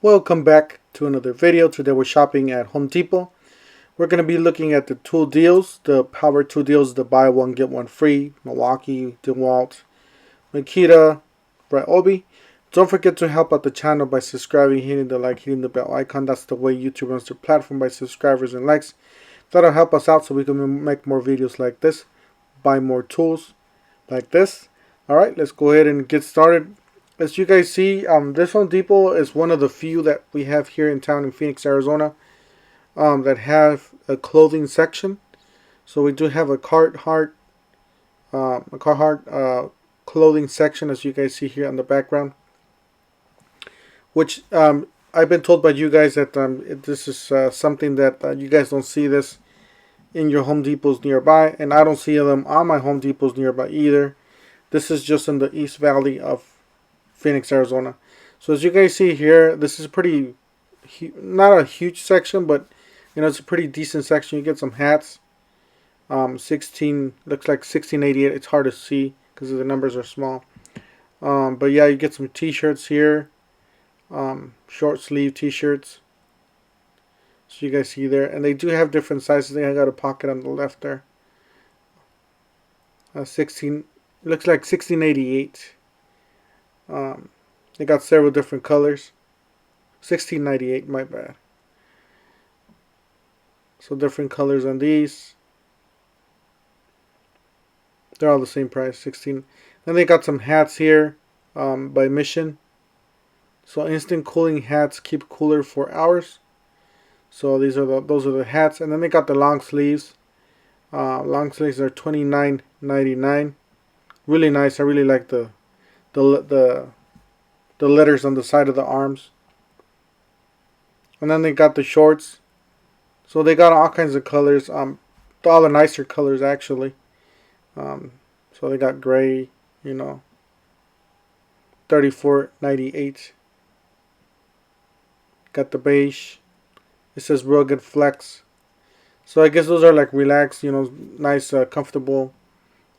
Welcome back to another video. Today we're shopping at Home Depot. We're going to be looking at the tool deals, the power tool deals, the buy one get one free, Milwaukee, Dewalt, Makita, Joby. Don't forget to help out the channel by subscribing, hitting the like, hitting the bell icon. That's the way YouTube runs their platform, by subscribers and likes. That'll help us out so we can make more videos like this, buy more tools like this. Alright, let's go ahead and get started. As you guys see, this Home Depot is one of the few that we have here in town in Phoenix, Arizona, that have a clothing section. So we do have a Carhartt clothing section, as you guys see here on the background. Which I've been told by you guys that this is something that you guys don't see this in your Home Depots nearby, and I don't see them on my Home Depots nearby either. This is just in the East Valley of Phoenix, Arizona. So as you guys see here, this is pretty, not a huge section, but you know, it's a pretty decent section. You get some hats, 16, looks like 1688. It's hard to see because the numbers are small. But yeah, you get some t-shirts here, short sleeve t-shirts. So you guys see there, and they do have different sizes. They got a pocket on the left there. 16, looks like 1688. They got several different colors. 1698, my bad. So different colors on these. They're all the same price, 16. Then they got some hats here by Mission. So instant cooling hats keep cooler for hours. So those are the hats, and then they got the long sleeves. Long sleeves are $29.99. Really nice. I really like the letters on the side of the arms. And then they got the shorts. So they got all kinds of colors. All the nicer colors actually. So they got gray, you know, $34.98. Got the beige. It says rugged flex. So I guess those are like relaxed, you know, nice, comfortable.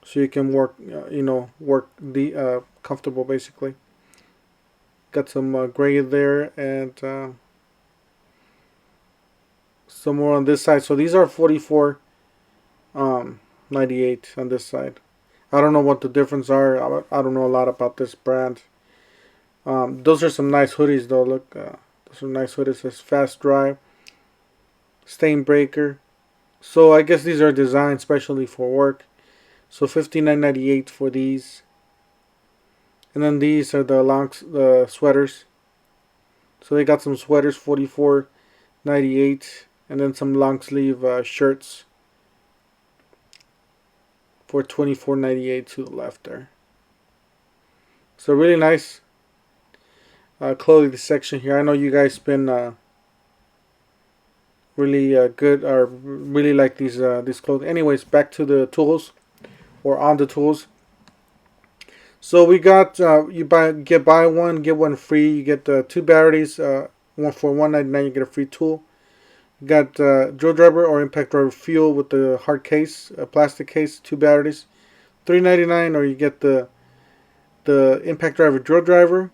So you can work, you know, comfortable basically. Got some gray there, and some more on this side. So these are $44.98 on this side. I don't know what the difference are. I don't know a lot about this brand. Those are some nice hoodies though. Look, those are nice hoodies. It says fast dry, stain breaker. So I guess these are designed specially for work. So $59.98 for these. And then these are the sweaters. So they got some sweaters, $44.98, and then some long sleeve shirts for $24.98 to the left there. So really nice clothing section here. I know you guys been really good, or really like these clothing. Anyways, back to the tools, or on the tools. So we got you buy one get one free. You get two batteries. One for $1.99. You get a free tool. You got drill driver or impact driver fuel with the hard case, plastic case, two batteries. $3.99, or you get the impact driver drill driver.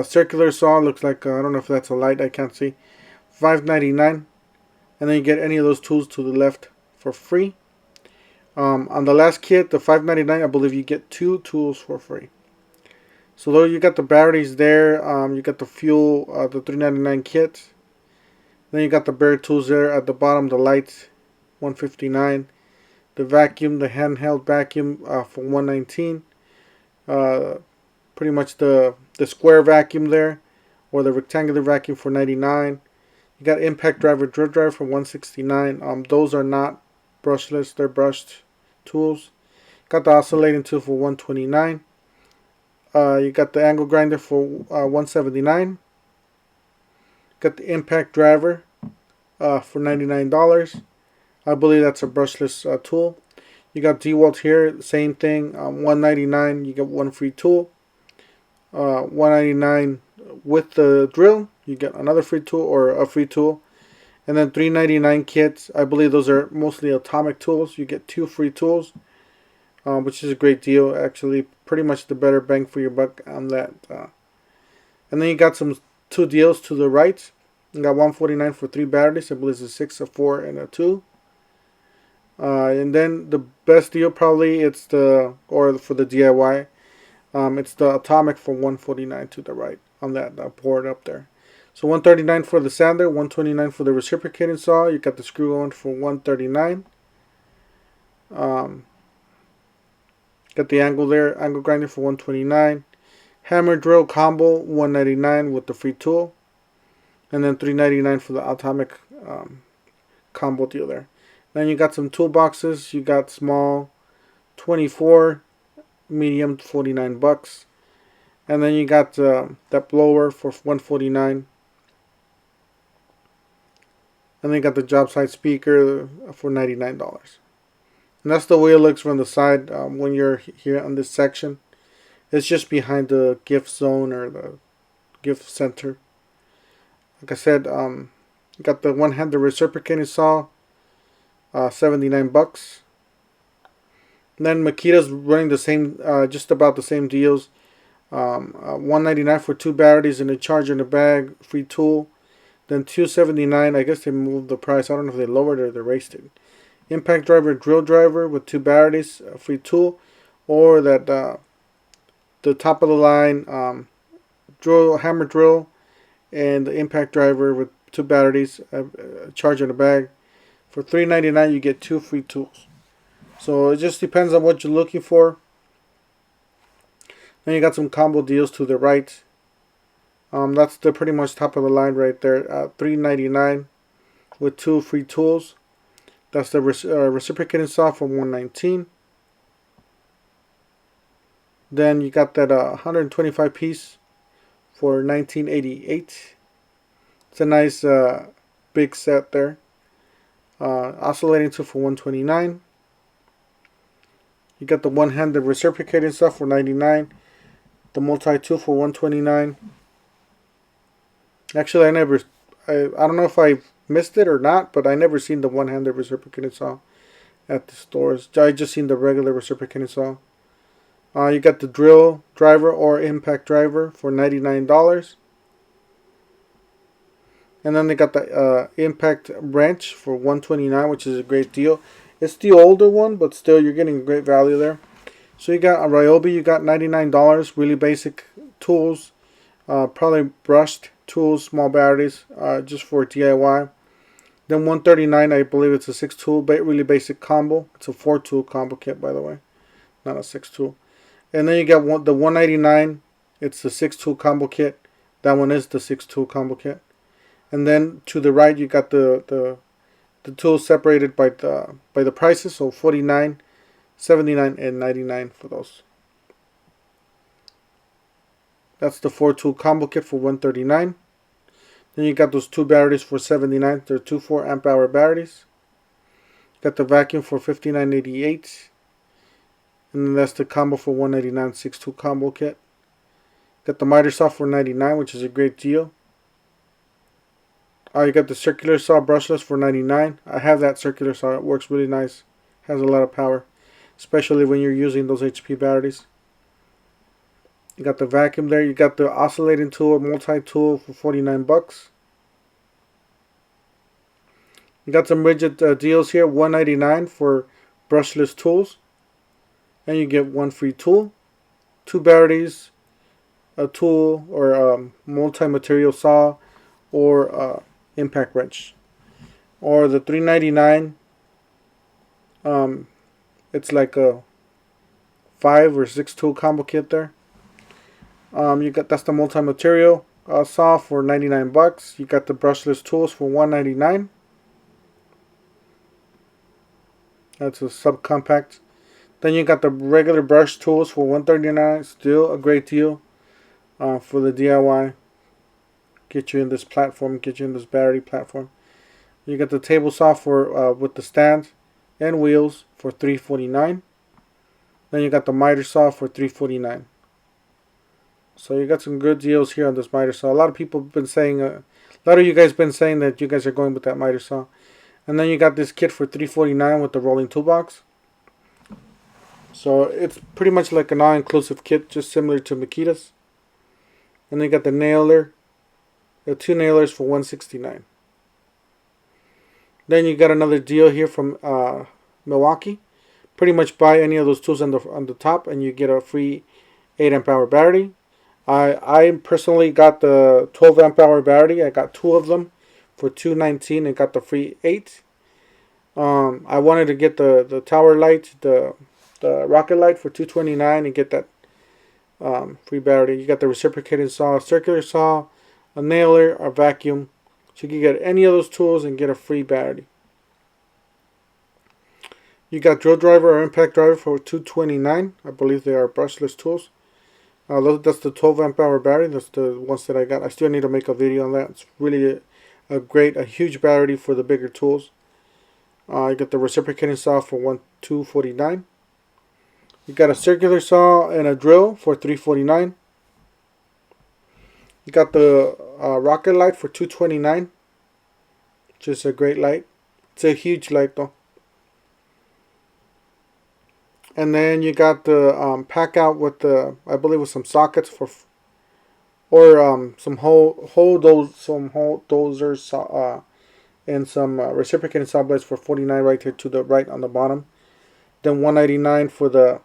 Circular saw, looks like I don't know if that's a light. I can't see. $5.99, and then you get any of those tools to the left for free. On the last kit, the $5.99, I believe you get two tools for free. So though you got the batteries there, you got the fuel, the $3.99 kit. Then you got the bare tools there at the bottom, the lights, $159. The vacuum, the handheld vacuum for $119. Pretty much the square vacuum there, or the rectangular vacuum for $99. You got impact driver drill driver for $169. Those are not brushless, they're brushed tools. Got the oscillating tool for $129. You got the angle grinder for $179. Got the impact driver for $99. I believe that's a brushless tool. You got Dewalt here, same thing, $199. You get one free tool. $199 with the drill. You get another free tool, or a free tool. And then $3.99 kits. I believe those are mostly atomic tools. You get two free tools, which is a great deal. Actually, pretty much the better bang for your buck on that. And then you got some two deals to the right. You got $149 for 3 batteries. I believe it's a 6, a 4, and a 2. And then the best deal probably it's the, or for the DIY, it's the Atomic for $149 to the right on that board up there. So $139 for the sander, $129 for the reciprocating saw. You got the screw on for $139. Got the angle there, angle grinder for $129. Hammer drill combo $199 with the free tool, and then $399 for the Atomic combo deal there. Then you got some toolboxes. You got small 24, medium $49, and then you got that blower for $149. And then you got the job site speaker for $99. And that's the way it looks from the side when you're here on this section. It's just behind the gift zone or the gift center. Like I said, you got the one-handed reciprocating saw, $79. And then Makita's running the same, just about the same deals. $199 for 2 batteries and a charger in a bag, free tool. Then $279. I guess they moved the price. I don't know if they lowered it or they raised it. Impact driver, drill driver with 2 batteries, a free tool, or that the top of the line drill, hammer drill, and the impact driver with 2 batteries, a charger in a bag. For $399, you get 2 free tools. So it just depends on what you're looking for. Then you got some combo deals to the right. That's the pretty much top of the line right there. $399 with 2 free tools. That's the reciprocating saw for $119. Then you got that 125 piece for $19.88. It's a nice big set there. Oscillating tool for $129. You got the one-handed reciprocating saw for $99. The multi-tool for $129. Actually, I don't know if I missed it or not, but I never seen the one-handed reciprocating saw at the stores. I just seen the regular reciprocating saw. You got the drill driver or impact driver for $99. And then they got the impact wrench for $129, which is a great deal. It's the older one, but still you're getting great value there. So you got a Ryobi, you got $99, really basic tools, probably brushed tools, small batteries, just for DIY. Then $139, I believe it's a 6 tool, really basic combo. It's a 4 tool combo kit, by the way, not a 6 tool. And then you got the $199, it's the 6 tool combo kit. That one is the 6 tool combo kit. And then to the right, you got the tools separated by the prices, so $49, $79, and $99 for those. That's the 4 tool combo kit for $139. Then you got those 2 batteries for $79. They're 2 4 amp hour batteries. Got the vacuum for $59.88. And then that's the combo for $199, 6 tool combo kit. Got the miter saw for $99, which is a great deal. You got the circular saw brushless for $99. I have that circular saw. It works really nice. Has a lot of power, especially when you're using those HP batteries. You got the vacuum there. You got the oscillating tool, multi-tool for $49. You got some rigid deals here. $199 for brushless tools. And you get 1 free tool, 2 batteries, a tool or multi-material saw, or impact wrench. Or the $399, it's like a 5 or 6 tool combo kit there. You got, that's the multi-material saw for $99. You got the brushless tools for $199. That's a subcompact. Then you got the regular brush tools for $139. Still a great deal for the DIY. Get you in this platform, get you in this battery platform. You got the table saw for with the stand and wheels for $349. Then you got the miter saw for $349. So you got some good deals here on this miter saw. A lot of people have been saying, a lot of you guys been saying that you guys are going with that miter saw. And then you got this kit for $349 with the rolling toolbox. So it's pretty much like an all-inclusive kit, just similar to Makita's. And then you got the nailer The 2 nailers for $169. Then you got another deal here from Milwaukee. Pretty much buy any of those tools on the top and you get a free 8 amp hour battery. I personally got the 12 amp hour battery. I got 2 of them for $219 and got the free 8. I wanted to get the tower light, the rocket light for $229 and get that free battery. You got the reciprocating saw, circular saw, a nailer, a vacuum. So you can get any of those tools and get a free battery. You got drill driver or impact driver for $229. I believe they are brushless tools. That's the 12 amp hour battery. That's the ones that I got. I still need to make a video on that. It's really a huge battery for the bigger tools. You got the reciprocating saw for $249. You got a circular saw and a drill for $349. You got the rocket light for $229, which is a great light. It's a huge light though. And then you got the pack out with the, I believe, with some sockets for, or some dozers and some reciprocating saw blades for $49 right here to the right on the bottom. Then $199 for the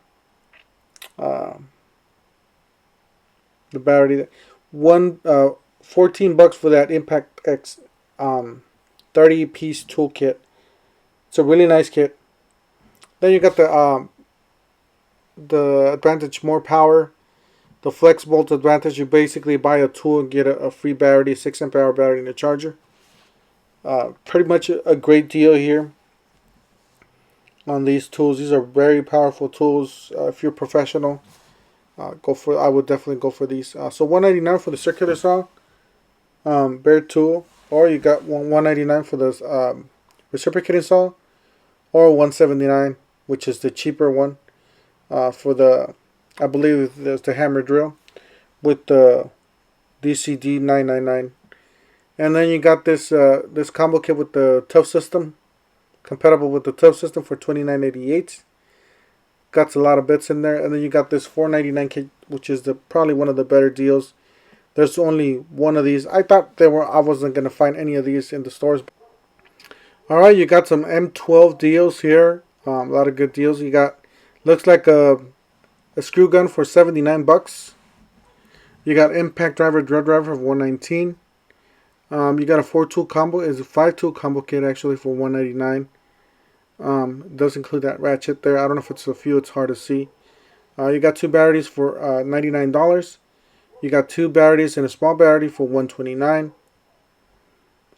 battery. 14 bucks for that Impact X 30-piece toolkit. It's a really nice kit. Then you got the Advantage More Power, the Flex Bolt Advantage. You basically buy a tool and get a free battery, 6 amp hour battery and a charger. Pretty much a great deal here on these tools. These are very powerful tools. If you're professional, I would definitely go for these. So $199 for the circular saw, bare tool, or you got $199 for the reciprocating saw, or $179, which is the cheaper one, for the, I believe there's the hammer drill with the DCD 999. And then you got this this combo kit with the tough system, compatible with the tough system for $29.88. Got a lot of bits in there. And then you got this $4.99 kit, which is probably one of the better deals. There's only one of these. I thought I wasn't gonna find any of these in the stores. All right, you got some M12 deals here. A lot of good deals. You got, looks like a screw gun for 79 bucks. You got impact driver, drill driver for $119. You got a 4-tool combo. It's a 5-tool combo kit actually for $199. It does include that ratchet there. I don't know if it's a few. It's hard to see. You got 2 batteries for $99. You got 2 batteries and a small battery for $129.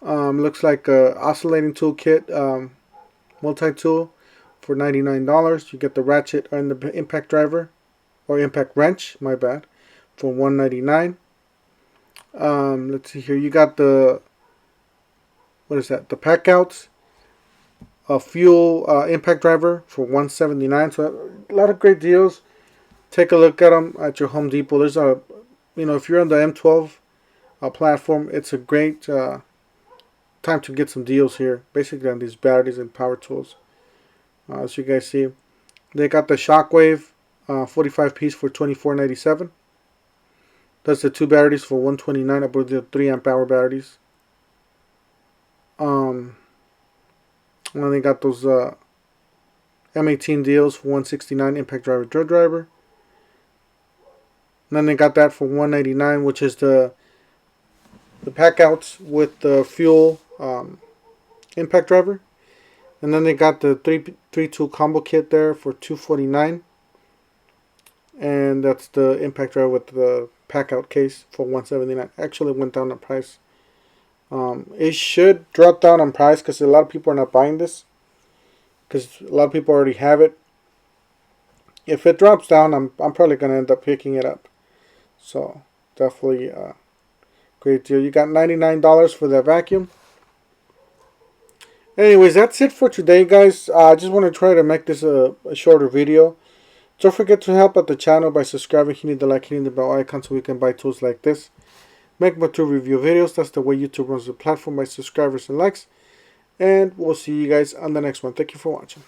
Looks like a Oscillating Toolkit multi-tool for $99. You get the ratchet and the impact driver, or impact wrench, my bad, for $199. Let's see here. You got the, what is that? The pack outs, a fuel impact driver for $179. So a lot of great deals. Take a look at them at your Home Depot. There's a, if you're on the M12 platform, it's a great time to get some deals here. Basically on these batteries and power tools. As you guys see, they got the Shockwave 45 piece for $24.97. That's the 2 batteries for $129. I believe the 3 amp hour batteries. And then they got those M18 deals for $169. Impact driver, drill driver. And then they got that for $199, which is the pack outs with the fuel impact driver. And then they got the 3-tool combo kit there for $249. And that's the impact driver with the pack out case for $179. Actually went down in price. It should drop down on price because a lot of people are not buying this, because a lot of people already have it. If it drops down, I'm probably gonna end up picking it up. So definitely a great deal. You got $99 for that vacuum. Anyways, that's it for today, guys. I just want to try to make this a shorter video. Don't forget to help out the channel by subscribing, hitting the like, hitting the bell icon so we can buy tools like this. Make more tool review videos. That's the way YouTube runs the platform, by subscribers and likes. And we'll see you guys on the next one. Thank you for watching.